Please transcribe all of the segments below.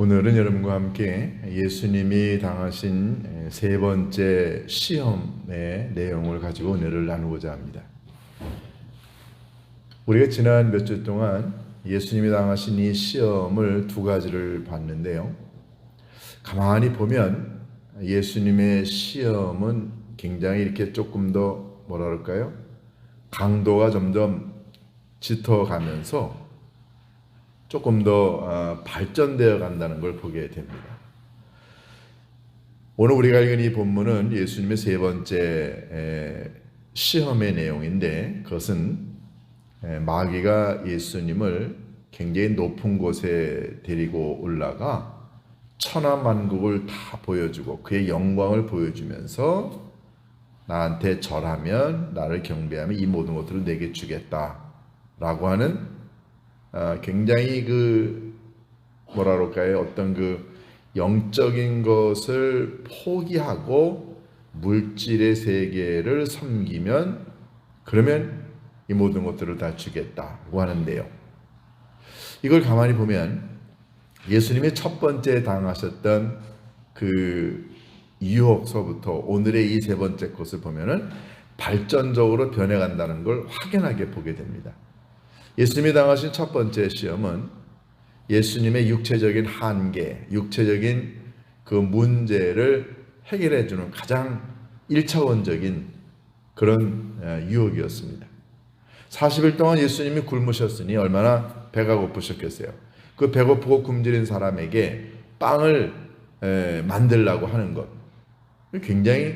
오늘은 여러분과 함께 예수님이 당하신 세 번째 시험의 내용을 가지고 은혜를 나누고자 합니다. 우리가 지난 몇 주 동안 예수님이 당하신 이 시험을 두 가지를 봤는데요. 가만히 보면 예수님의 시험은 굉장히 이렇게 조금 더 뭐라 그럴까요? 강도가 점점 짙어가면서 조금 더 발전되어 간다는 걸 보게 됩니다. 오늘 우리가 읽은 이 본문은 예수님의 세 번째 시험의 내용인데, 그것은 마귀가 예수님을 굉장히 높은 곳에 데리고 올라가 천하만국을 다 보여주고 그의 영광을 보여주면서 나한테 절하면, 나를 경배하면 이 모든 것들을 내게 주겠다라고 하는 굉장히 뭐라 그럴까요? 어떤 영적인 것을 포기하고 물질의 세계를 섬기면, 그러면 이 모든 것들을 다 주겠다고 하는데요. 이걸 가만히 보면 예수님이 첫 번째 당하셨던 그 유혹서부터 오늘의 이 세 번째 것을 보면은 발전적으로 변해간다는 걸 확연하게 보게 됩니다. 예수님이 당하신 첫 번째 시험은 예수님의 육체적인 한계, 육체적인 그 문제를 해결해 주는 가장 1차원적인 그런 유혹이었습니다. 40일 동안 예수님이 굶으셨으니 얼마나 배가 고프셨겠어요. 그 배고프고 굶주린 사람에게 빵을 만들라고 하는 것, 굉장히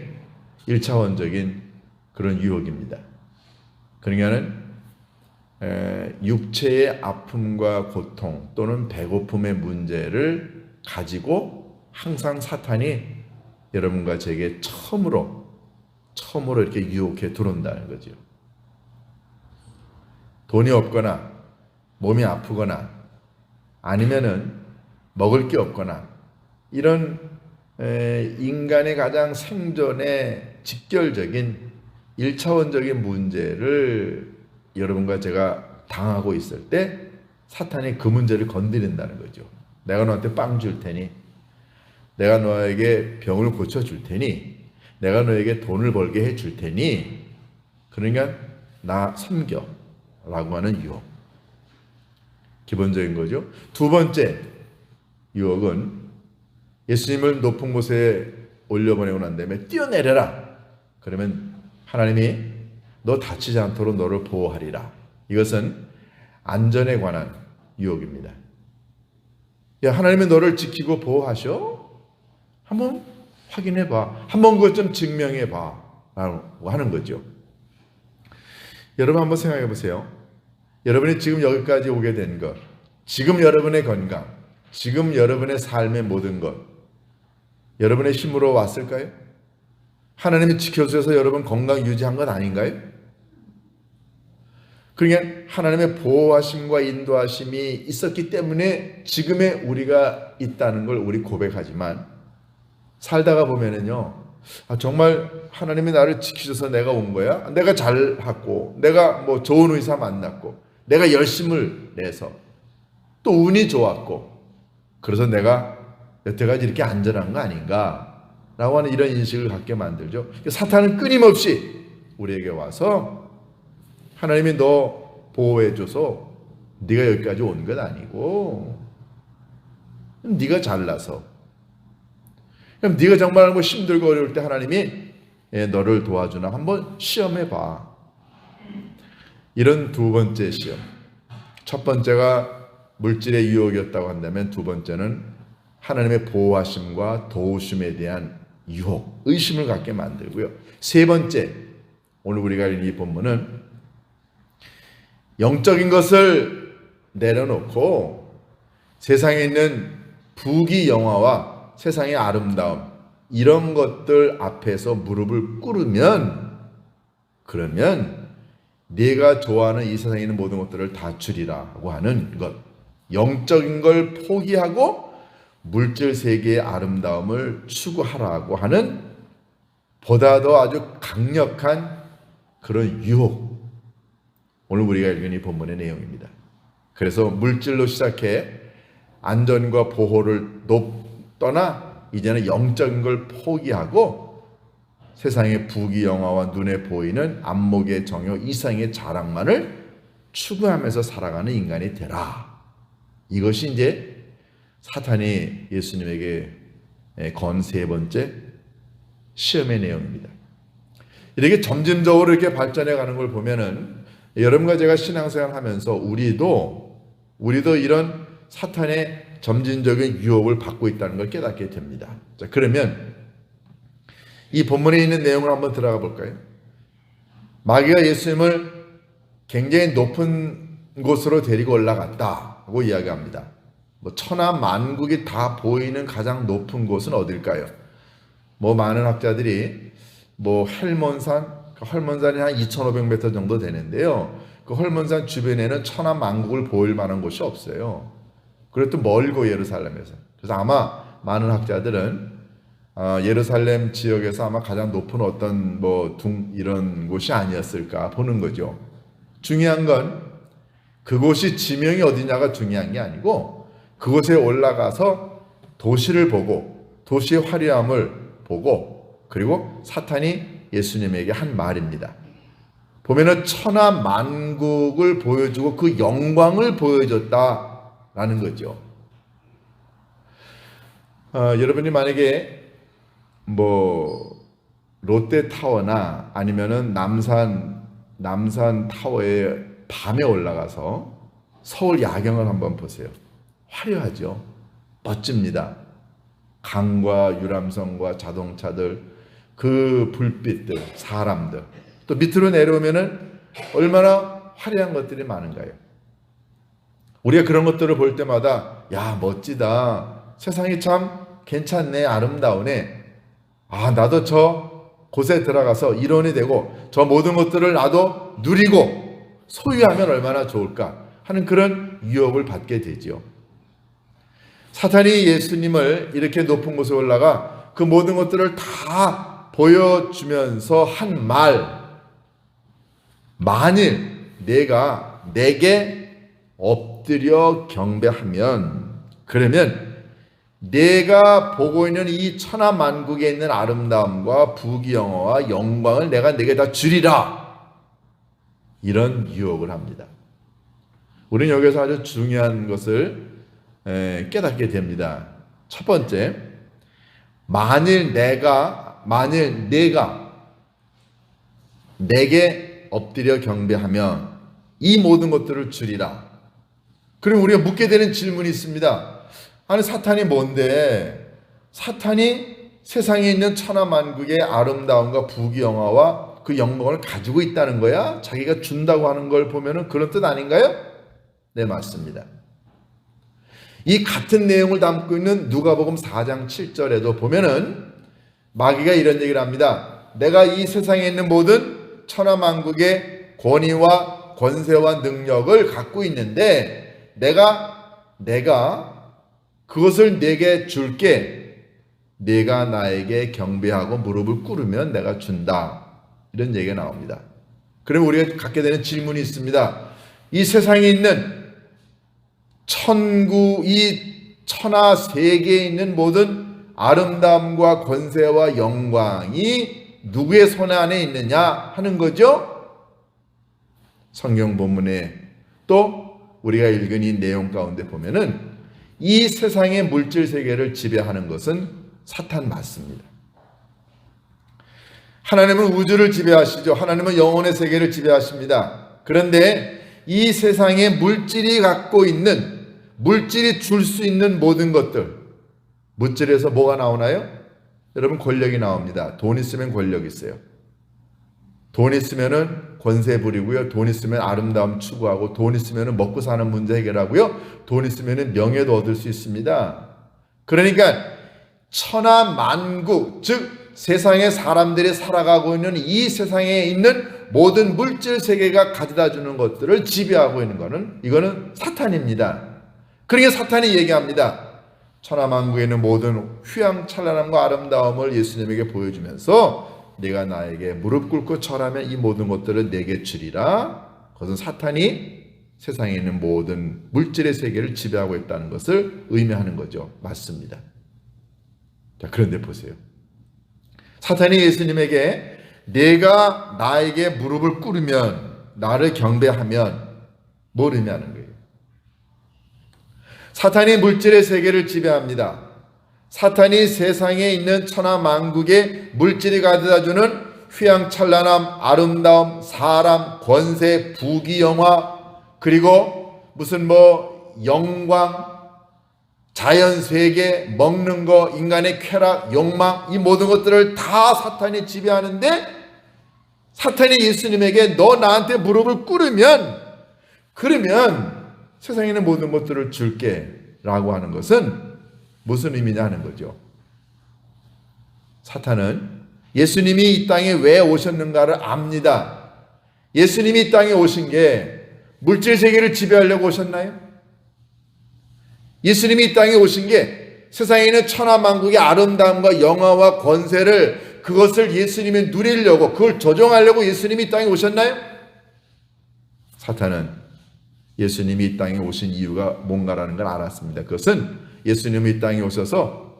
1차원적인 그런 유혹입니다. 그러니까는 육체의 아픔과 고통 또는 배고픔의 문제를 가지고 항상 사탄이 여러분과 제게 처음으로 이렇게 유혹해 들어온다는 거죠. 돈이 없거나 몸이 아프거나 아니면은 먹을 게 없거나 이런 인간의 가장 생존의 직결적인 1차원적인 문제를 여러분과 제가 당하고 있을 때 사탄이 그 문제를 건드린다는 거죠. 내가 너한테 빵 줄 테니, 내가 너에게 병을 고쳐줄 테니, 내가 너에게 돈을 벌게 해줄 테니, 그러니까 나 섬겨 라고 하는 유혹, 기본적인 거죠. 두 번째 유혹은 예수님을 높은 곳에 올려보내고 난 다음에 뛰어내려라, 그러면 하나님이 너 다치지 않도록 너를 보호하리라. 이것은 안전에 관한 유혹입니다. 야, 하나님이 너를 지키고 보호하셔? 한번 확인해봐. 한번 그것 좀 증명해봐. 라고 하는 거죠. 여러분 한번 생각해 보세요. 여러분이 지금 여기까지 오게 된 것, 지금 여러분의 건강, 지금 여러분의 삶의 모든 것, 여러분의 힘으로 왔을까요? 하나님이 지켜주셔서 여러분 건강 유지한 것 아닌가요? 그러니까 하나님의 보호하심과 인도하심이 있었기 때문에 지금의 우리가 있다는 걸 우리 고백하지만, 살다가 보면은요, 정말 하나님이 나를 지키셔서 내가 온 거야? 내가 잘했고, 내가 뭐 좋은 의사 만났고, 내가 열심을 내서 또 운이 좋았고, 그래서 내가 여태까지 이렇게 안전한 거 아닌가? 라고 하는 이런 인식을 갖게 만들죠. 사탄은 끊임없이 우리에게 와서 하나님이 너 보호해줘서 네가 여기까지 온 것 아니고, 네가 잘나서, 그럼 네가 정말 뭐 힘들고 어려울 때 하나님이 너를 도와주나 한번 시험해봐. 이런 두 번째 시험. 첫 번째가 물질의 유혹이었다고 한다면, 두 번째는 하나님의 보호하심과 도우심에 대한 유혹, 의심을 갖게 만들고요. 세 번째, 오늘 우리가 읽은 이 본문은 영적인 것을 내려놓고 세상에 있는 부귀 영화와 세상의 아름다움, 이런 것들 앞에서 무릎을 꿇으면, 그러면 네가 좋아하는 이 세상에 있는 모든 것들을 다 주리라고 하는 것, 영적인 걸 포기하고 물질 세계의 아름다움을 추구하라고 하는 보다 더 아주 강력한 그런 유혹, 오늘 우리가 읽은 이 본문의 내용입니다. 그래서 물질로 시작해 안전과 보호를 떠나 이제는 영적인 걸 포기하고 세상의 부귀영화와 눈에 보이는 안목의 정욕 이상의 자랑만을 추구하면서 살아가는 인간이 되라. 이것이 이제 사탄이 예수님에게 건 세 번째 시험의 내용입니다. 이렇게 점진적으로 이렇게 발전해 가는 걸 보면은 여러분과 제가 신앙생활 하면서 우리도 이런 사탄의 점진적인 유혹을 받고 있다는 걸 깨닫게 됩니다. 자, 그러면 이 본문에 있는 내용을 한번 들어가 볼까요? 마귀가 예수님을 굉장히 높은 곳으로 데리고 올라갔다고 이야기합니다. 천하 만국이 다 보이는 가장 높은 곳은 어딜까요? 많은 학자들이 헐몬산이 한 2,500m 정도 되는데요. 그 헐몬산 주변에는 천하 만국을 보일 만한 곳이 없어요. 그래도 멀고 예루살렘에서. 그래서 아마 많은 학자들은 예루살렘 지역에서 아마 가장 높은 어떤 이런 곳이 아니었을까 보는 거죠. 중요한 건 그곳이 지명이 어디냐가 중요한 게 아니고 그곳에 올라가서 도시를 보고 도시의 화려함을 보고 그리고 사탄이 예수님에게 한 말입니다. 보면은 천하 만국을 보여주고 그 영광을 보여줬다라는 거죠. 여러분이 만약에 롯데타워나 아니면은 남산 타워에 밤에 올라가서 서울 야경을 한번 보세요. 화려하죠. 멋집니다. 강과 유람선과 자동차들, 그 불빛들, 사람들. 또 밑으로 내려오면은 얼마나 화려한 것들이 많은가요? 우리가 그런 것들을 볼 때마다 야, 멋지다. 세상이 참 괜찮네. 아름다우네. 나도 저 곳에 들어가서 일원이 되고 저 모든 것들을 나도 누리고 소유하면 얼마나 좋을까 하는 그런 유혹을 받게 되지요. 사탄이 예수님을 이렇게 높은 곳에 올라가 그 모든 것들을 다 보여주면서 한 말, 만일 내가 내게 엎드려 경배하면 그러면 내가 보고 있는 이 천하 만국에 있는 아름다움과 부귀영화와 영광을 내가 내게 다 주리라. 이런 유혹을 합니다. 우리는 여기서 아주 중요한 것을 깨닫게 됩니다. 첫 번째, 만일 내가 내게 엎드려 경배하면 이 모든 것들을 주리라. 그럼 우리가 묻게 되는 질문이 있습니다. 아니, 사탄이 뭔데? 사탄이 세상에 있는 천하 만국의 아름다움과 부귀영화와 그 영광을 가지고 있다는 거야? 자기가 준다고 하는 걸 보면은 그런 뜻 아닌가요? 네, 맞습니다. 이 같은 내용을 담고 있는 누가복음 4장 7절에도 보면은 마귀가 이런 얘기를 합니다. 내가 이 세상에 있는 모든 천하 만국의 권위와 권세와 능력을 갖고 있는데 내가 그것을 내게 줄게. 내가 나에게 경배하고 무릎을 꿇으면 내가 준다. 이런 얘기가 나옵니다. 그럼 우리가 갖게 되는 질문이 있습니다. 이 세상에 있는 이 천하 세계에 있는 모든 아름다움과 권세와 영광이 누구의 손 안에 있느냐 하는 거죠. 성경 본문에 또 우리가 읽은 이 내용 가운데 보면은 이 세상의 물질 세계를 지배하는 것은 사탄 맞습니다. 하나님은 우주를 지배하시죠. 하나님은 영혼의 세계를 지배하십니다. 그런데 이 세상에 물질이 줄 수 있는 모든 것들, 물질에서 뭐가 나오나요? 여러분, 권력이 나옵니다. 돈 있으면 권력 있어요. 돈 있으면은 권세 부리고요. 돈 있으면 아름다움 추구하고, 돈 있으면은 먹고 사는 문제 해결하고요. 돈 있으면은 명예도 얻을 수 있습니다. 그러니까 천하 만국, 즉 세상의 사람들이 살아가고 있는 이 세상에 있는 모든 물질 세계가 가져다 주는 것들을 지배하고 있는 것은 이거는 사탄입니다. 그러니까 사탄이 얘기합니다. 천하 만국에 있는 모든 휘황찬란함과 아름다움을 예수님에게 보여주면서 네가 나에게 무릎 꿇고 절하면 이 모든 것들을 내게 주리라. 그것은 사탄이 세상에 있는 모든 물질의 세계를 지배하고 있다는 것을 의미하는 거죠. 맞습니다. 자, 그런데 보세요. 사탄이 예수님에게 내가 나에게 무릎을 꿇으면, 나를 경배하면 뭘 의미하는 거예요? 사탄이 물질의 세계를 지배합니다. 사탄이 세상에 있는 천하만국에 물질이 가져다주는 휘황찬란함, 아름다움, 사람, 권세, 부귀영화, 그리고 무슨 영광, 자연세계, 먹는 거, 인간의 쾌락, 욕망, 이 모든 것들을 다 사탄이 지배하는데, 사탄이 예수님에게 너 나한테 무릎을 꿇으면, 그러면 세상에 있는 모든 것들을 줄게 라고 하는 것은 무슨 의미냐 하는 거죠. 사탄은 예수님이 이 땅에 왜 오셨는가를 압니다. 예수님이 이 땅에 오신 게 물질 세계를 지배하려고 오셨나요? 예수님이 이 땅에 오신 게 세상에 있는 천하만국의 아름다움과 영화와 권세를, 그것을 예수님이 누리려고, 그걸 조종하려고 예수님이 이 땅에 오셨나요? 사탄은 예수님이 이 땅에 오신 이유가 뭔가라는 걸 알았습니다. 그것은 예수님이 이 땅에 오셔서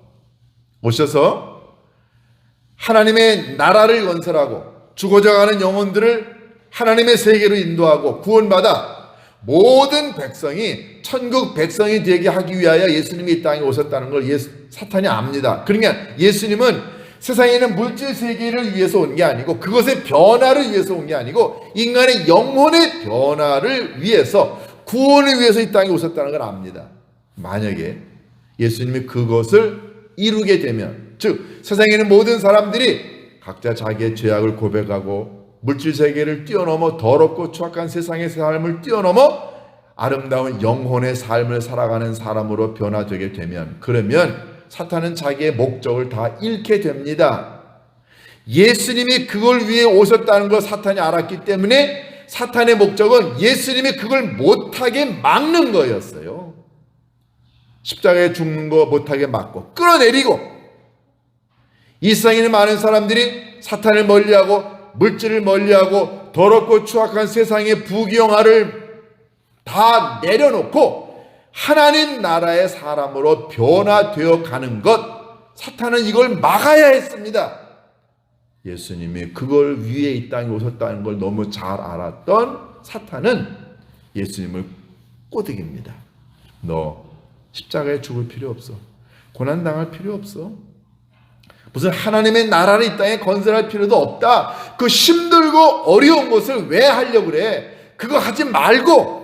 하나님의 나라를 건설하고 죽어져가는 영혼들을 하나님의 세계로 인도하고 구원받아 모든 백성이 천국 백성이 되게 하기 위하여 예수님이 이 땅에 오셨다는 걸 사탄이 압니다. 그러니까 예수님은 세상에 있는 물질 세계를 위해서 온 게 아니고, 그것의 변화를 위해서 온 게 아니고, 인간의 영혼의 변화를 위해서, 구원을 위해서 이 땅에 오셨다는 걸 압니다. 만약에 예수님이 그것을 이루게 되면, 즉 세상에 있는 모든 사람들이 각자 자기의 죄악을 고백하고 물질 세계를 뛰어넘어 더럽고 추악한 세상의 삶을 뛰어넘어 아름다운 영혼의 삶을 살아가는 사람으로 변화되게 되면, 그러면 사탄은 자기의 목적을 다 잃게 됩니다. 예수님이 그걸 위해 오셨다는 걸 사탄이 알았기 때문에 사탄의 목적은 예수님이 그걸 못하게 막는 거였어요. 십자가에 죽는 거 못하게 막고 끌어내리고, 이 세상에 있는 많은 사람들이 사탄을 멀리하고 물질을 멀리하고 더럽고 추악한 세상의 부귀영화를 다 내려놓고 하나님 나라의 사람으로 변화되어 가는 것, 사탄은 이걸 막아야 했습니다. 예수님이 그걸 위해 이 땅에 오셨다는 걸 너무 잘 알았던 사탄은 예수님을 꼬드깁니다. 너 십자가에 죽을 필요 없어. 고난당할 필요 없어. 무슨 하나님의 나라를 이 땅에 건설할 필요도 없다. 그 힘들고 어려운 것을 왜 하려고 그래? 그거 하지 말고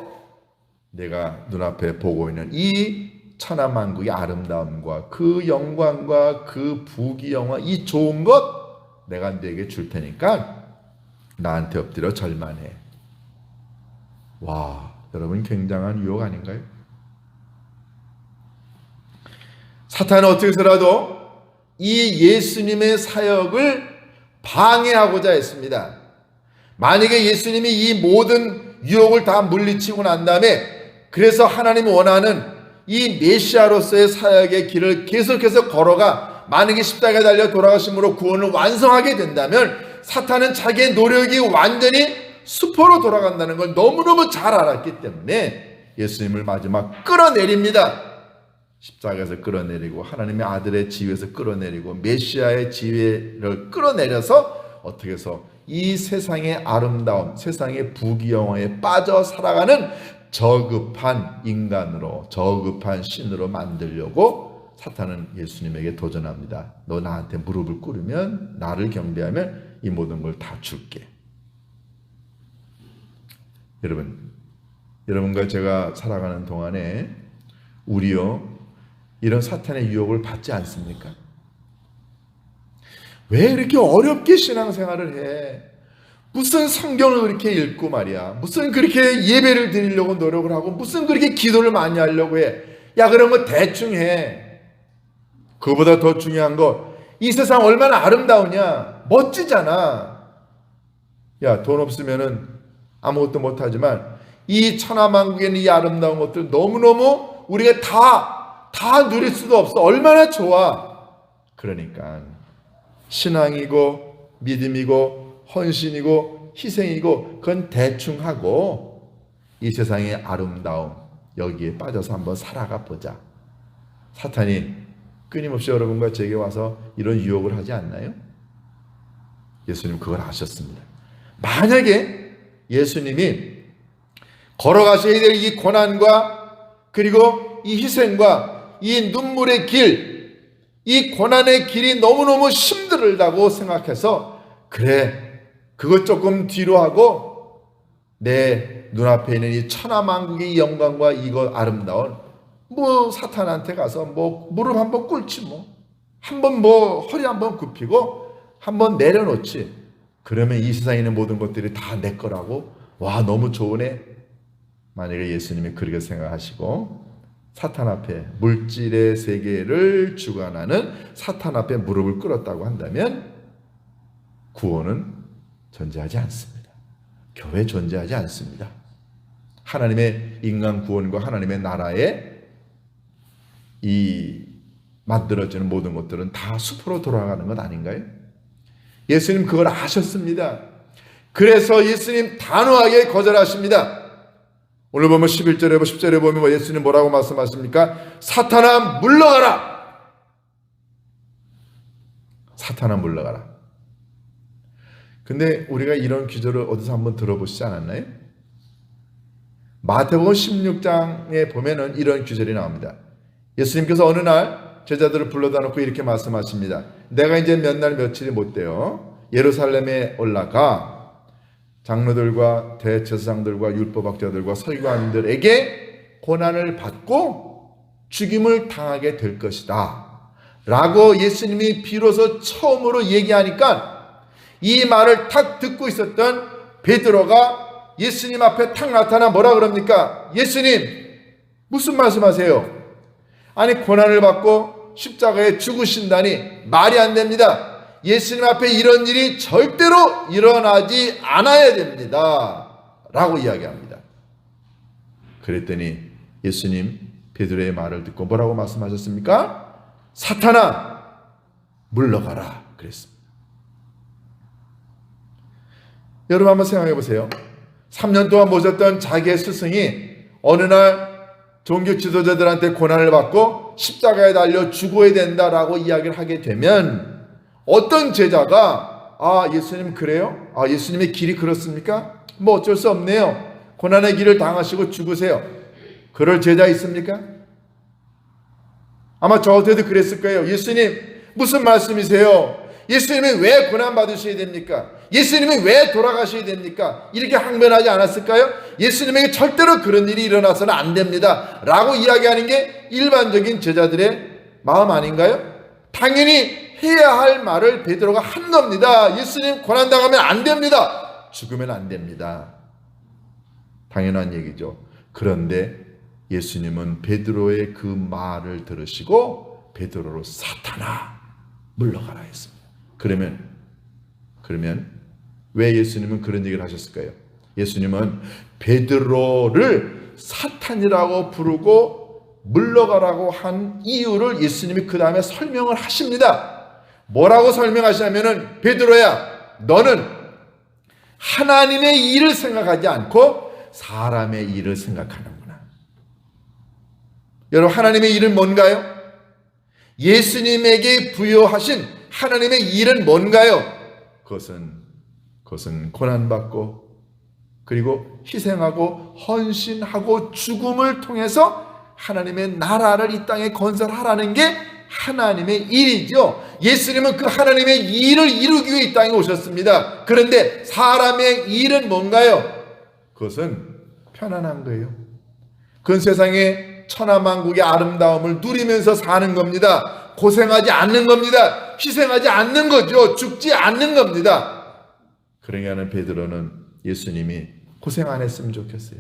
내가 눈앞에 보고 있는 이 천하만국의 아름다움과 그 영광과 그 부귀영화, 이 좋은 것 내가 너에게 줄 테니까 나한테 엎드려 절만해. 와, 여러분 굉장한 유혹 아닌가요? 사탄은 어떻게 해서라도 이 예수님의 사역을 방해하고자 했습니다. 만약에 예수님이 이 모든 유혹을 다 물리치고 난 다음에, 그래서 하나님이 원하는 이 메시아로서의 사역의 길을 계속해서 걸어가 만약에 십자가에 달려 돌아가심으로 구원을 완성하게 된다면, 사탄은 자기의 노력이 완전히 수포로 돌아간다는 걸 너무너무 잘 알았기 때문에 예수님을 마지막 끌어내립니다. 십자가에서 끌어내리고 하나님의 아들의 지위에서 끌어내리고 메시아의 지위를 끌어내려서 어떻게 해서 이 세상의 아름다움, 세상의 부귀영화에 빠져 살아가는 저급한 인간으로, 저급한 신으로 만들려고 사탄은 예수님에게 도전합니다. 너 나한테 무릎을 꿇으면, 나를 경배하면 이 모든 걸 다 줄게. 여러분과 제가 살아가는 동안에 우리요 이런 사탄의 유혹을 받지 않습니까? 왜 이렇게 어렵게 신앙생활을 해? 무슨 성경을 그렇게 읽고 말이야, 무슨 그렇게 예배를 드리려고 노력을 하고, 무슨 그렇게 기도를 많이 하려고 해? 야, 그런 거 대충 해. 그보다 더 중요한 거, 이 세상 얼마나 아름다우냐, 멋지잖아. 야, 돈 없으면은 아무것도 못하지만 이 천하만국에 있는 이 아름다운 것들 너무너무 우리가 다 누릴 수도 없어. 얼마나 좋아. 그러니까 신앙이고 믿음이고 헌신이고 희생이고 그건 대충 하고 이 세상의 아름다움 여기에 빠져서 한번 살아가 보자. 사탄이 끊임없이 여러분과 제게 와서 이런 유혹을 하지 않나요? 예수님 그걸 아셨습니다. 만약에 예수님이 걸어가셔야 될 이 고난과 그리고 이 희생과 이 눈물의 길, 이 고난의 길이 너무너무 힘들다고 생각해서 그래 그것 조금 뒤로 하고 내 눈앞에 있는 이 천하만국의 영광과 이거 아름다운 뭐 사탄한테 가서 뭐 무릎 한번 꿇지 뭐 한번 뭐 허리 한번 굽히고 한번 내려놓지. 그러면 이 세상에 있는 모든 것들이 다 내 거라고 와 너무 좋으네. 만약에 예수님이 그렇게 생각하시고 사탄 앞에 물질의 세계를 주관하는 사탄 앞에 무릎을 꿇었다고 한다면 구원은 존재하지 않습니다. 교회 존재하지 않습니다. 하나님의 인간 구원과 하나님의 나라에 이 만들어지는 모든 것들은 다 숲으로 돌아가는 것 아닌가요? 예수님 그걸 아셨습니다. 그래서 예수님 단호하게 거절하십니다. 오늘 보면 11절에 10절에 보면 예수님 뭐라고 말씀하십니까? 사탄아 물러가라. 사탄아 물러가라. 근데 우리가 이런 기절을 어디서 한번 들어보시지 않았나요? 마태복음 16장에 보면은 이런 구절이 나옵니다. 예수님께서 어느 날 제자들을 불러다 놓고 이렇게 말씀하십니다. 내가 이제 몇 날 며칠이 못 돼요. 예루살렘에 올라가 장로들과 대제사장들과 율법학자들과 서기관들에게 고난을 받고 죽임을 당하게 될 것이다 라고 예수님이 비로소 처음으로 얘기하니까 이 말을 탁 듣고 있었던 베드로가 예수님 앞에 탁 나타나 뭐라 그럽니까? 예수님 무슨 말씀하세요? 아니 고난을 받고 십자가에 죽으신다니 말이 안 됩니다. 예수님 앞에 이런 일이 절대로 일어나지 않아야 됩니다 라고 이야기합니다. 그랬더니 예수님 베드로의 말을 듣고 뭐라고 말씀하셨습니까? 사탄아 물러가라 그랬습니다. 여러분 한번 생각해 보세요. 3년 동안 모셨던 자기의 스승이 어느 날 종교 지도자들한테 고난을 받고 십자가에 달려 죽어야 된다라고 이야기를 하게 되면 어떤 제자가 예수님 그래요? 예수님의 길이 그렇습니까? 뭐 어쩔 수 없네요. 고난의 길을 당하시고 죽으세요. 그럴 제자 있습니까? 아마 저한테도 그랬을 거예요. 예수님 무슨 말씀이세요? 예수님이 왜 고난 받으셔야 됩니까? 예수님이 왜 돌아가셔야 됩니까? 이렇게 항변하지 않았을까요? 예수님에게 절대로 그런 일이 일어나서는 안 됩니다 라고 이야기하는 게 일반적인 제자들의 마음 아닌가요? 당연히 해야 할 말을 베드로가 한 겁니다. 예수님 고난당하면 안 됩니다. 죽으면 안 됩니다. 당연한 얘기죠. 그런데 예수님은 베드로의 그 말을 들으시고 베드로로 사탄아 물러가라 했습니다. 그러면 왜 예수님은 그런 얘기를 하셨을까요? 예수님은 베드로를 사탄이라고 부르고 물러가라고 한 이유를 예수님이 그 다음에 설명을 하십니다. 뭐라고 설명하시냐면은 베드로야 너는 하나님의 일을 생각하지 않고 사람의 일을 생각하는구나. 여러분 하나님의 일은 뭔가요? 예수님에게 부여하신 하나님의 일은 뭔가요? 그것은 고난받고 그리고 희생하고 헌신하고 죽음을 통해서 하나님의 나라를 이 땅에 건설하라는 게 하나님의 일이죠. 예수님은 그 하나님의 일을 이루기 위해 이 땅에 오셨습니다. 그런데 사람의 일은 뭔가요? 그것은 편안한 거예요. 그건 세상의 천하만국의 아름다움을 누리면서 사는 겁니다. 고생하지 않는 겁니다. 희생하지 않는 거죠. 죽지 않는 겁니다. 그러니까 베드로는 예수님이 고생 안 했으면 좋겠어요.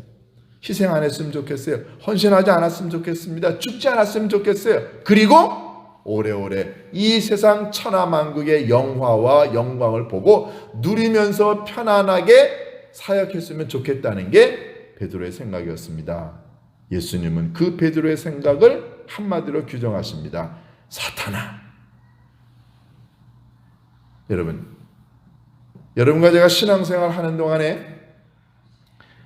희생 안 했으면 좋겠어요. 헌신하지 않았으면 좋겠습니다. 죽지 않았으면 좋겠어요. 그리고 오래오래 이 세상 천하만국의 영화와 영광을 보고 누리면서 편안하게 사역했으면 좋겠다는 게 베드로의 생각이었습니다. 예수님은 그 베드로의 생각을 한마디로 규정하십니다. 사탄아. 여러분과 제가 신앙생활 하는 동안에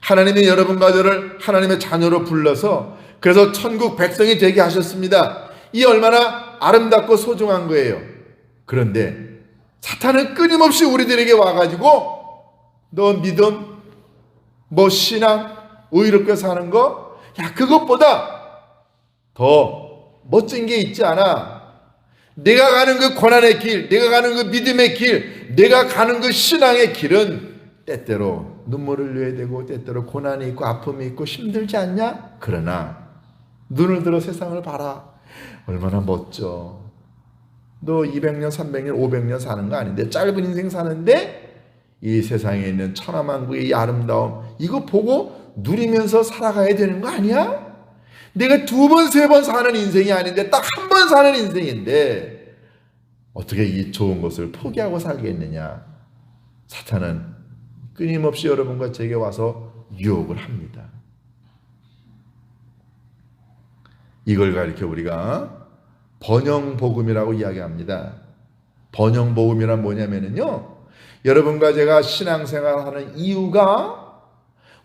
하나님이 여러분과 저를 하나님의 자녀로 불러서 그래서 천국 백성이 되게 하셨습니다. 이 얼마나 아름답고 소중한 거예요. 그런데 사탄은 끊임없이 우리들에게 와가지고 너 믿음, 뭐 신앙, 의롭게 사는 거, 야 그것보다 더 멋진 게 있지 않아. 내가 가는 그 고난의 길, 내가 가는 그 믿음의 길, 내가 가는 그 신앙의 길은 때때로 눈물을 흘려야 되고 때때로 고난이 있고 아픔이 있고 힘들지 않냐? 그러나 눈을 들어 세상을 봐라. 얼마나 멋져. 너 200년, 300년, 500년 사는 거 아닌데 짧은 인생 사는데 이 세상에 있는 천하만국의 이 아름다움 이거 보고 누리면서 살아가야 되는 거 아니야? 내가 2번, 3번 사는 인생이 아닌데 딱 한 번 사는 인생인데 어떻게 이 좋은 것을 포기하고 살겠느냐? 사탄은 끊임없이 여러분과 제게 와서 유혹을 합니다. 이걸 가리켜 우리가 번영복음이라고 이야기합니다. 번영복음이란 뭐냐면요, 여러분과 제가 신앙생활하는 이유가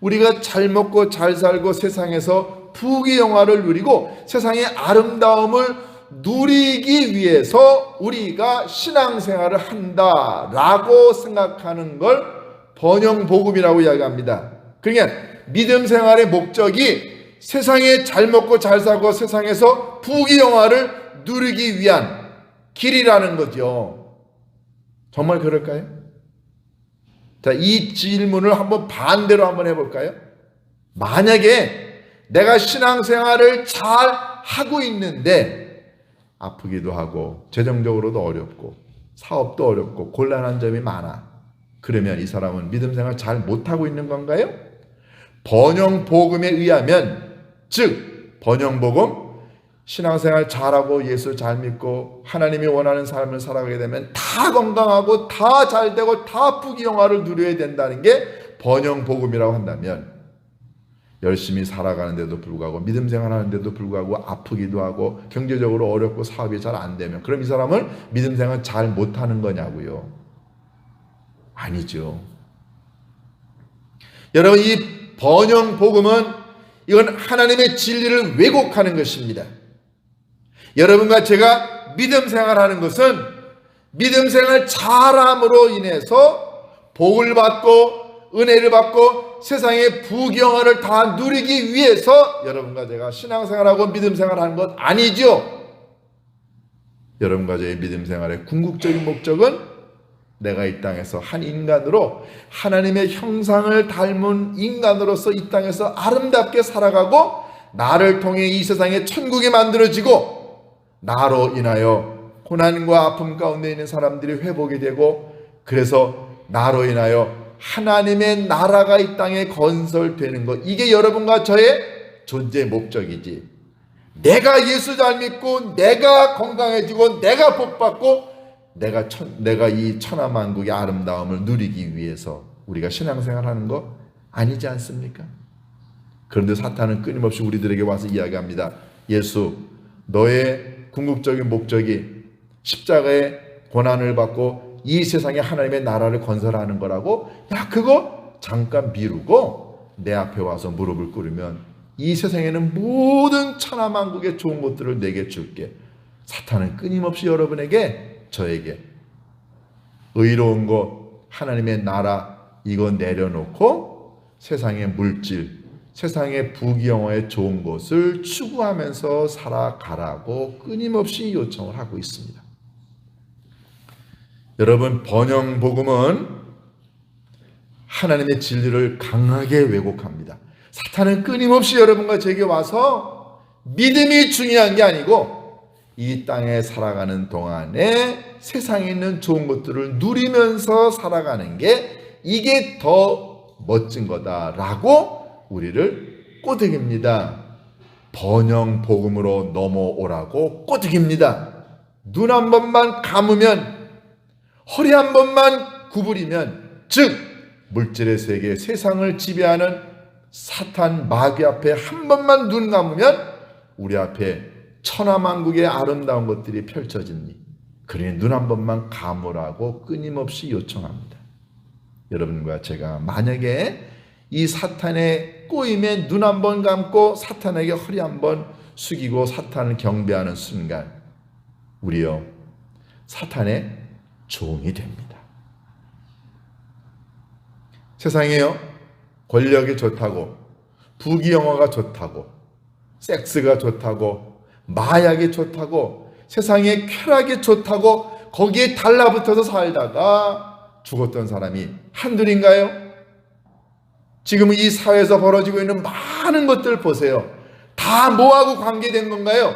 우리가 잘 먹고 잘 살고 세상에서 부귀영화를 누리고 세상의 아름다움을 누리기 위해서 우리가 신앙생활을 한다라고 생각하는 걸 번영복음이라고 이야기합니다. 그러니까 믿음 생활의 목적이 세상에 잘 먹고 잘 살고 세상에서 부귀영화를 누리기 위한 길이라는 거죠. 정말 그럴까요? 자, 이 질문을 한번 반대로 한번 해볼까요? 만약에 내가 신앙생활을 잘 하고 있는데 아프기도 하고 재정적으로도 어렵고 사업도 어렵고 곤란한 점이 많아. 그러면 이 사람은 믿음생활 잘 못하고 있는 건가요? 번영복음에 의하면, 즉 번영복음, 신앙생활 잘하고 예수 잘 믿고 하나님이 원하는 삶을 살아가게 되면 다 건강하고 다 잘되고 다 부귀영화를 누려야 된다는 게 번영복음이라고 한다면, 열심히 살아가는데도 불구하고 믿음생활 하는데도 불구하고 아프기도 하고 경제적으로 어렵고 사업이 잘 안 되면 그럼 이 사람은 믿음생활 잘 못하는 거냐고요? 아니죠. 여러분, 이 번영복음은 이건 하나님의 진리를 왜곡하는 것입니다. 여러분과 제가 믿음생활하는 것은 믿음생활 잘함으로 인해서 복을 받고 은혜를 받고 세상의 부귀영화를 다 누리기 위해서 여러분과 제가 신앙생활하고 믿음생활하는 것 아니죠. 여러분과 저의 믿음생활의 궁극적인 목적은 내가 이 땅에서 한 인간으로 하나님의 형상을 닮은 인간으로서 이 땅에서 아름답게 살아가고 나를 통해 이 세상의 천국이 만들어지고 나로 인하여 고난과 아픔 가운데 있는 사람들이 회복이 되고 그래서 나로 인하여 하나님의 나라가 이 땅에 건설되는 것, 이게 여러분과 저의 존재 목적이지. 내가 예수 잘 믿고 내가 건강해지고 내가 복받고 내가 이 천하만국의 아름다움을 누리기 위해서 우리가 신앙생활하는 거 아니지 않습니까? 그런데 사탄은 끊임없이 우리들에게 와서 이야기합니다. 예수, 너의 궁극적인 목적이 십자가의 고난을 받고 이 세상에 하나님의 나라를 건설하는 거라고? 야, 그거 잠깐 미루고 내 앞에 와서 무릎을 꿇으면 이 세상에는 모든 천하만국의 좋은 것들을 내게 줄게. 사탄은 끊임없이 여러분에게, 저에게 의로운 것, 하나님의 나라 이거 내려놓고 세상의 물질, 세상의 부귀영화의 좋은 것을 추구하면서 살아가라고 끊임없이 요청을 하고 있습니다. 여러분, 번영복음은 하나님의 진리를 강하게 왜곡합니다. 사탄은 끊임없이 여러분과 제게 와서 믿음이 중요한 게 아니고 이 땅에 살아가는 동안에 세상에 있는 좋은 것들을 누리면서 살아가는 게 이게 더 멋진 거다라고 우리를 꼬드깁니다. 번영복음으로 넘어오라고 꼬드깁니다. 눈 한 번만 감으면, 허리 한 번만 구부리면, 즉 물질의 세계, 세상을 지배하는 사탄 마귀 앞에 한 번만 눈 감으면 우리 앞에 천하만국의 아름다운 것들이 펼쳐집니다. 그러니 눈 한 번만 감으라고 끊임없이 요청합니다. 여러분과 제가 만약에 이 사탄의 꼬임에 눈 한 번 감고 사탄에게 허리 한 번 숙이고 사탄을 경배하는 순간 우리요 사탄의 종이 됩니다. 세상에요 권력이 좋다고, 부귀영화가 좋다고, 섹스가 좋다고, 마약이 좋다고, 세상에 쾌락이 좋다고 거기에 달라붙어서 살다가 죽었던 사람이 한둘인가요? 지금 이 사회에서 벌어지고 있는 많은 것들 보세요. 다 뭐하고 관계된 건가요?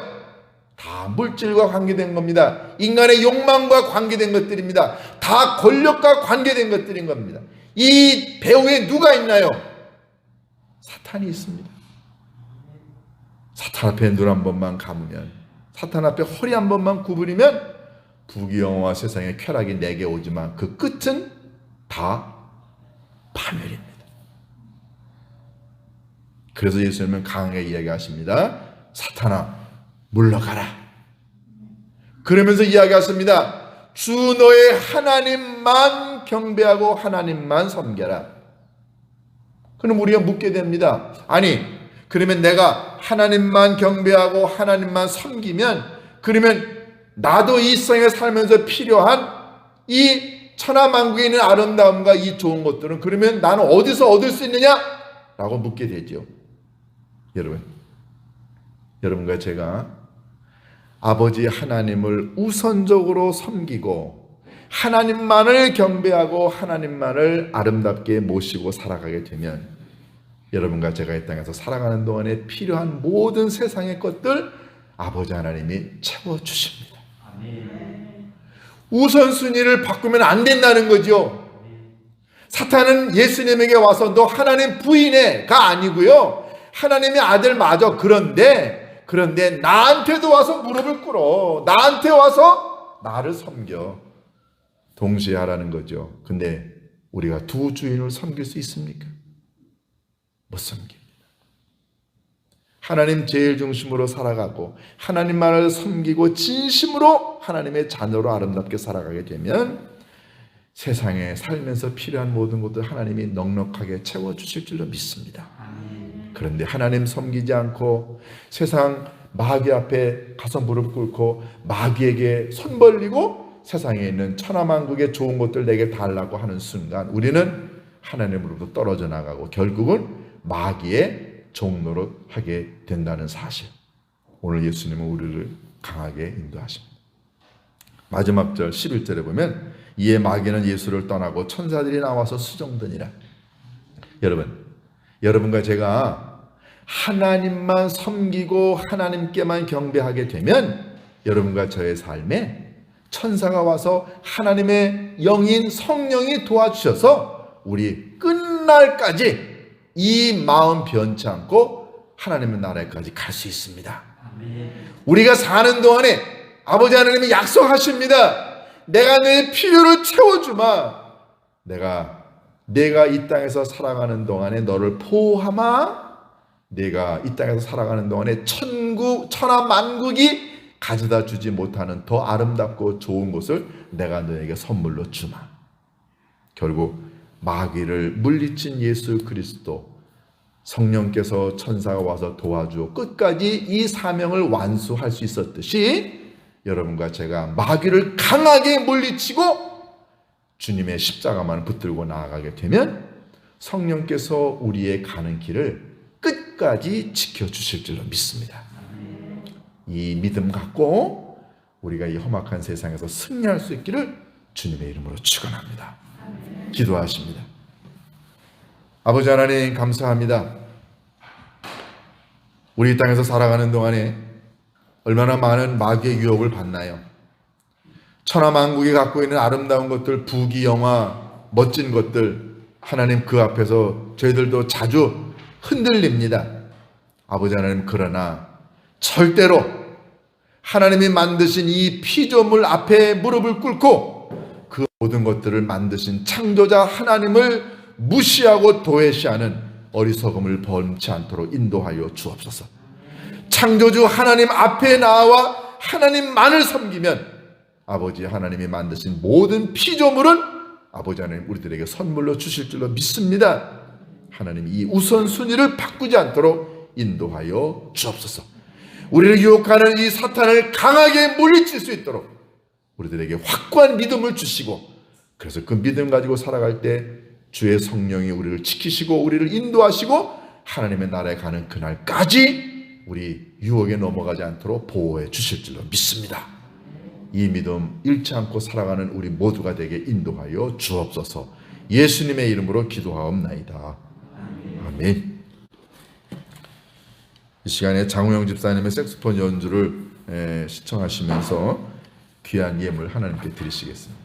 다 물질과 관계된 겁니다. 인간의 욕망과 관계된 것들입니다. 다 권력과 관계된 것들인 겁니다. 이 배후에 누가 있나요? 사탄이 있습니다. 사탄 앞에 눈 한 번만 감으면, 사탄 앞에 허리 한 번만 구부리면 부귀영화와 세상의 쾌락이 내게 오지만 그 끝은 다 파멸입니다. 그래서 예수님은 강하게 이야기하십니다. 사탄아 물러가라. 그러면서 이야기하십니다. 주 너의 하나님만 경배하고 하나님만 섬겨라. 그럼 우리가 묻게 됩니다. 아니 그러면 내가 하나님만 경배하고 하나님만 섬기면 그러면 나도 이 세상에 살면서 필요한 이 천하만국에 있는 아름다움과 이 좋은 것들은 그러면 나는 어디서 얻을 수 있느냐? 라고 묻게 되죠. 여러분과 제가 아버지 하나님을 우선적으로 섬기고 하나님만을 경배하고 하나님만을 아름답게 모시고 살아가게 되면 여러분과 제가 이 땅에서 살아가는 동안에 필요한 모든 세상의 것들 아버지 하나님이 채워주십니다. 우선순위를 바꾸면 안 된다는 거죠. 사탄은 예수님에게 와서 너 하나님 부인해가 아니고요. 하나님의 아들 맞아. 그런데 나한테도 와서 무릎을 꿇어. 나한테 와서 나를 섬겨. 동시에 하라는 거죠. 근데 우리가 두 주인을 섬길 수 있습니까? 못 섬깁니다. 하나님 제일 중심으로 살아가고 하나님만을 섬기고 진심으로 하나님의 자녀로 아름답게 살아가게 되면 세상에 살면서 필요한 모든 것들 하나님이 넉넉하게 채워주실 줄로 믿습니다. 그런데 하나님 섬기지 않고 세상 마귀 앞에 가서 무릎 꿇고 마귀에게 손 벌리고 세상에 있는 천하만국의 좋은 것들 내게 달라고 하는 순간 우리는 하나님으로부터 떨어져 나가고 결국은 마귀의 종노릇 하게 된다는 사실. 오늘 예수님은 우리를 강하게 인도하십니다. 마지막 절 11절에 보면 이에 마귀는 예수를 떠나고 천사들이 나와서 수종드니라. 여러분과 제가 하나님만 섬기고 하나님께만 경배하게 되면 여러분과 저의 삶에 천사가 와서 하나님의 영인 성령이 도와주셔서 우리 끝날까지 이 마음 변치 않고 하나님의 나라에까지 갈 수 있습니다. 우리가 사는 동안에 아버지 하나님이 약속하십니다. 내가 내 필요를 채워주마. 내가 이 땅에서 살아가는 동안에 너를 보호하마. 내가 이 땅에서 살아가는 동안에 천하만국이 가져다 주지 못하는 더 아름답고 좋은 것을 내가 너에게 선물로 주마. 결국 마귀를 물리친 예수 그리스도 성령께서 천사가 와서 도와주어 끝까지 이 사명을 완수할 수 있었듯이 여러분과 제가 마귀를 강하게 물리치고 주님의 십자가만 붙들고 나아가게 되면 성령께서 우리의 가는 길을 끝까지 지켜주실 줄로 믿습니다. 이 믿음 갖고 우리가 이 험악한 세상에서 승리할 수 있기를 주님의 이름으로 축원합니다. 기도하십니다. 아버지 하나님 감사합니다. 우리 땅에서 살아가는 동안에 얼마나 많은 마귀의 유혹을 받나요? 천하만국이 갖고 있는 아름다운 것들, 부귀영화, 멋진 것들 하나님 그 앞에서 저희들도 자주 흔들립니다. 아버지 하나님 그러나 절대로 하나님이 만드신 이 피조물 앞에 무릎을 꿇고 그 모든 것들을 만드신 창조자 하나님을 무시하고 도외시하는 어리석음을 범치 않도록 인도하여 주옵소서. 창조주 하나님 앞에 나와 하나님만을 섬기면 아버지 하나님이 만드신 모든 피조물은 아버지 하나님 우리들에게 선물로 주실 줄로 믿습니다. 하나님 이 우선순위를 바꾸지 않도록 인도하여 주옵소서. 우리를 유혹하는 이 사탄을 강하게 물리칠 수 있도록 우리들에게 확고한 믿음을 주시고, 그래서 그 믿음 가지고 살아갈 때 주의 성령이 우리를 지키시고 우리를 인도하시고 하나님의 나라에 가는 그날까지 우리 유혹에 넘어가지 않도록 보호해 주실 줄로 믿습니다. 이 믿음 잃지 않고 살아가는 우리 모두가 되게 인도하여 주옵소서. 예수님의 이름으로 기도하옵나이다. 아멘. 이 시간에 장우영 집사님의 색소폰 연주를 시청하시면서 귀한 예물 하나님께 드리시겠습니다.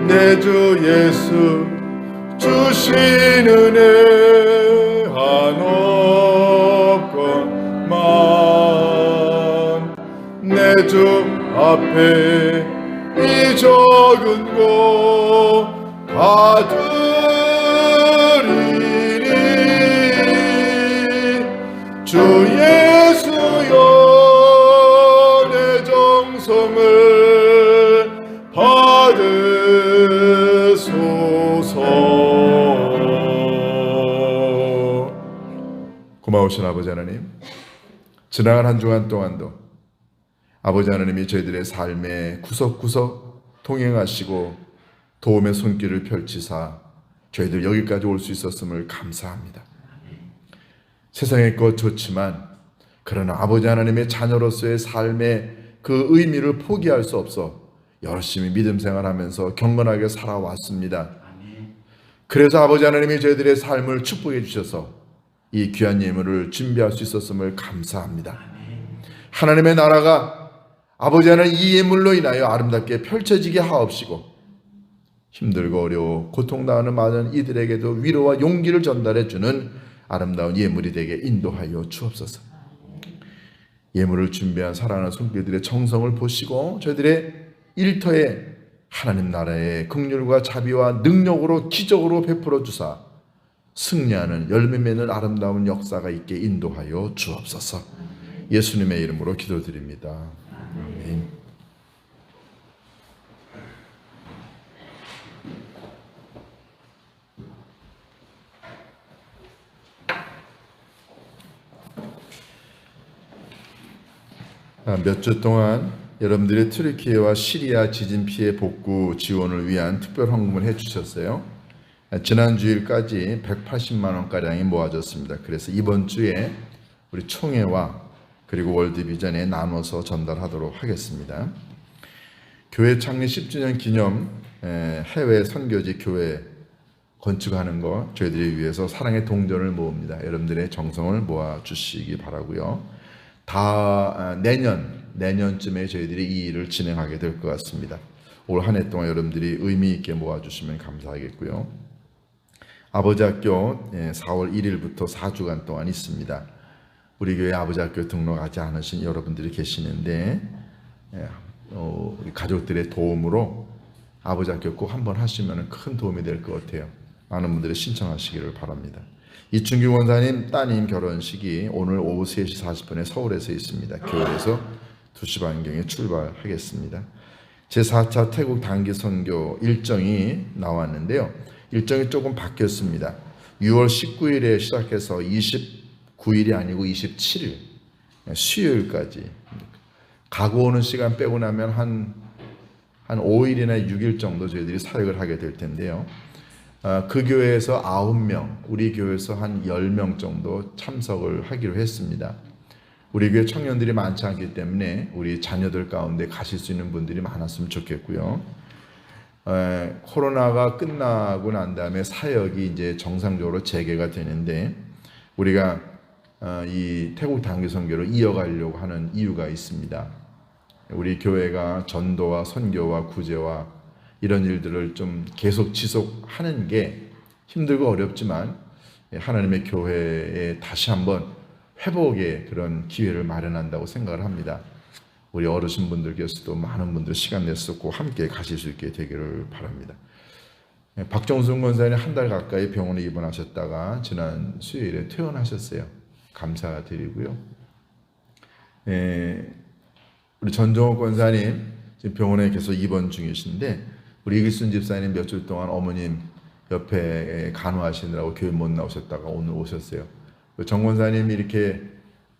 내 주 예수 주신 은혜 한없건만 내 주 앞에 이 적은 것 받으리니 주 예수여 내 정성을 받으소서. 고마우신 아버지 하나님, 지나간 한 주간 동안도 아버지 하나님이 저희들의 삶의 구석구석 동행하시고 도움의 손길을 펼치사 저희들 여기까지 올 수 있었음을 감사합니다. 세상의 것 좋지만 그러나 아버지 하나님의 자녀로서의 삶의 그 의미를 포기할 수 없어 열심히 믿음 생활하면서 경건하게 살아왔습니다. 그래서 아버지 하나님이 저희들의 삶을 축복해 주셔서 이 귀한 예물을 준비할 수 있었음을 감사합니다. 하나님의 나라가 아버지 하나님 이 예물로 인하여 아름답게 펼쳐지게 하옵시고 힘들고 어려워 고통당하는 많은 이들에게도 위로와 용기를 전달해 주는 아름다운 예물이 되게 인도하여 주옵소서. 예물을 준비한 사랑하는 손길들의 정성을 보시고 저희들의 일터에 하나님 나라의 긍휼과 자비와 능력으로 기적으로 베풀어 주사 승리하는 열매 맺는 아름다운 역사가 있게 인도하여 주옵소서. 예수님의 이름으로 기도드립니다. 아멘. 몇 주 동안 여러분들이 튀르키예와 시리아 지진 피해 복구 지원을 위한 특별 헌금을 해주셨어요. 지난 주일까지 180만 원가량이 모아졌습니다. 그래서 이번 주에 우리 총회와 그리고 월드비전에 나눠서 전달하도록 하겠습니다. 교회 창립 10주년 기념 해외 선교지 교회 건축하는 거 저희들이 위해서 사랑의 동전을 모읍니다. 여러분들의 정성을 모아주시기 바라고요. 다 내년쯤에 저희들이 이 일을 진행하게 될 것 같습니다. 올 한 해 동안 여러분들이 의미 있게 모아주시면 감사하겠고요. 아버지 학교 4월 1일부터 4주간 동안 있습니다. 우리 교회 아버지 학교 등록하지 않으신 여러분들이 계시는데 우리 가족들의 도움으로 아버지 학교 꼭 한번 하시면 큰 도움이 될 것 같아요. 많은 분들이 신청하시기를 바랍니다. 이춘규 원사님 따님 결혼식이 오늘 오후 3시 40분에 서울에서 있습니다. 교회에서 2시 반경에 출발하겠습니다. 제4차 태국 단기 선교 일정이 나왔는데요. 일정이 조금 바뀌었습니다. 6월 19일에 시작해서 29일이 아니고 27일 수요일까지 가고 오는 시간 빼고 나면 한 5일이나 6일 정도 저희들이 사역을 하게 될 텐데요. 그 교회에서 9명, 우리 교회에서 한 10명 정도 참석을 하기로 했습니다. 우리 교회 청년들이 많지 않기 때문에 우리 자녀들 가운데 가실 수 있는 분들이 많았으면 좋겠고요. 코로나가 끝나고 난 다음에 사역이 이제 정상적으로 재개가 되는데 우리가 이 태국 단기 선교를 이어가려고 하는 이유가 있습니다. 우리 교회가 전도와 선교와 구제와 이런 일들을 좀 계속 지속하는 게 힘들고 어렵지만 하나님의 교회에 다시 한번 회복의 그런 기회를 마련한다고 생각을 합니다. 우리 어르신분들께서도 많은 분들 시간 내서 꼭 함께 가실 수 있게 되기를 바랍니다. 박정순 권사님 한 달 가까이 병원에 입원하셨다가 지난 수요일에 퇴원하셨어요. 감사드리고요. 우리 전종호 권사님 지금 병원에 계속 입원 중이신데 우리 이기순 집사님 며칠 동안 어머님 옆에 간호하시느라고 교회 못 나오셨다가 오늘 오셨어요. 정 권사님이 이렇게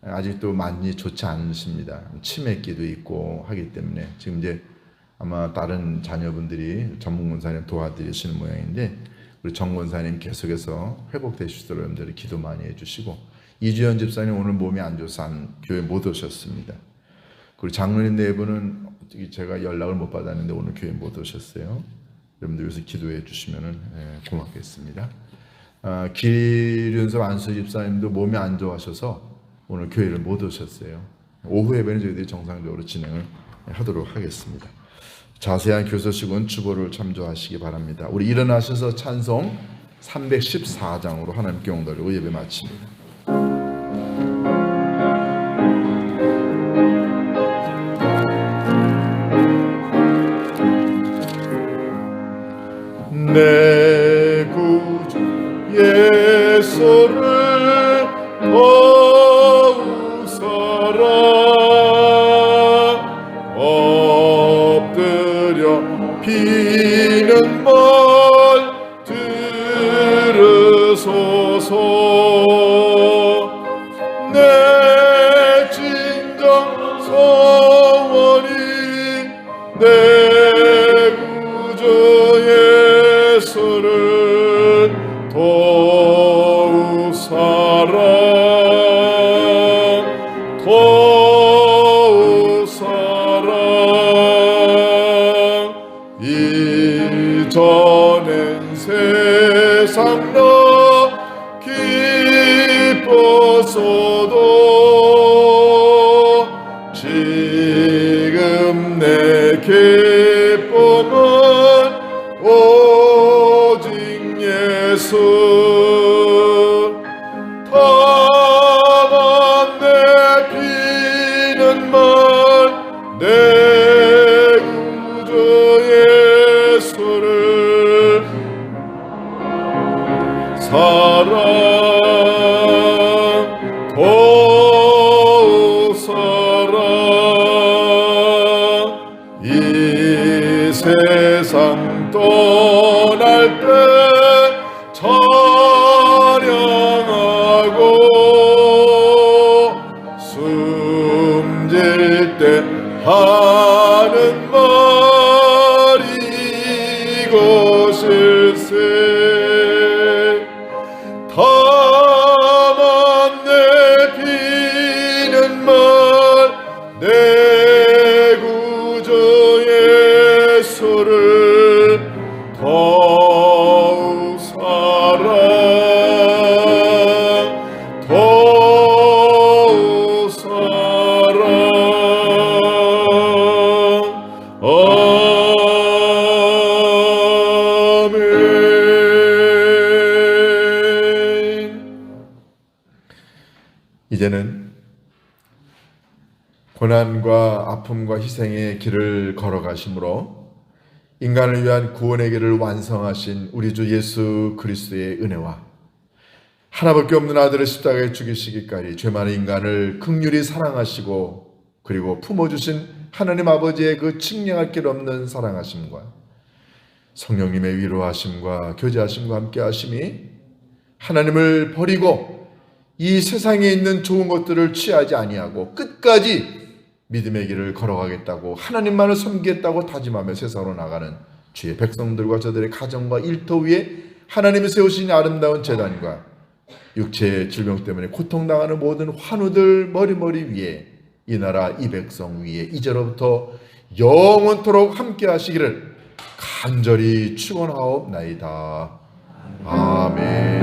아직도 많이 좋지 않으십니다. 치매기도 있고 하기 때문에 지금 이제 아마 다른 자녀분들이 전문 권사님 도와드리시는 모양인데 우리 정 권사님 계속해서 회복되시도록 여러분들이 기도 많이 해주시고 이주연 집사님 오늘 몸이 안 좋아서 교회 못 오셨습니다. 그리고 장로님 네 분은 제가 연락을 못 받았는데 오늘 교회 못 오셨어요. 여러분들 위해서 기도해 주시면 고맙겠습니다. 기륜섭 안수 집사님도 몸이 안 좋아하셔서 오늘 교회를 못 오셨어요. 오후 예배는 저희들이 정상적으로 진행을 하도록 하겠습니다. 자세한 교서식은 주보를 참조하시기 바랍니다. 우리 일어나셔서 찬송 314장으로 하나님께 영광 돌리고 예배 마칩니다. 내 구주 예수를 보우소서. 엎드려 비는 말 들으소서. 내 진정 소원이 내 구주 예수를 도우 사랑 도우 사랑. 이전엔 세상 나 기뻤어도 지금 내 기쁨은 오직 예수. 다만 내 피는 말 내 구주 예수를 사랑 도우 사랑. 이 세상 떠날 때 찬양하고 숨질 때 하는 말이 이것일세. 다만 내 피는 말 내 구주 예수를 더욱 사랑 더욱 사랑. 이제는 고난과 아픔과 희생의 길을 걸어가심으로 인간을 위한 구원의 길을 완성하신 우리 주 예수 그리스도의 은혜와 하나밖에 없는 아들을 십자가에 죽이시기까지 죄 많은 인간을 긍휼히 사랑하시고 그리고 품어주신 하나님 아버지의 그 측량할 길 없는 사랑하심과 성령님의 위로하심과 교제하심과 함께하심이 하나님을 버리고 이 세상에 있는 좋은 것들을 취하지 아니하고 끝까지 믿음의 길을 걸어가겠다고 하나님만을 섬기겠다고 다짐하며 세상으로 나가는 주의 백성들과 저들의 가정과 일터 위에 하나님이 세우신 아름다운 제단과 육체의 질병 때문에 고통당하는 모든 환우들 머리머리 위에 이 나라 이 백성 위에 이제로부터 영원토록 함께 하시기를 간절히 축원하옵나이다. 아멘.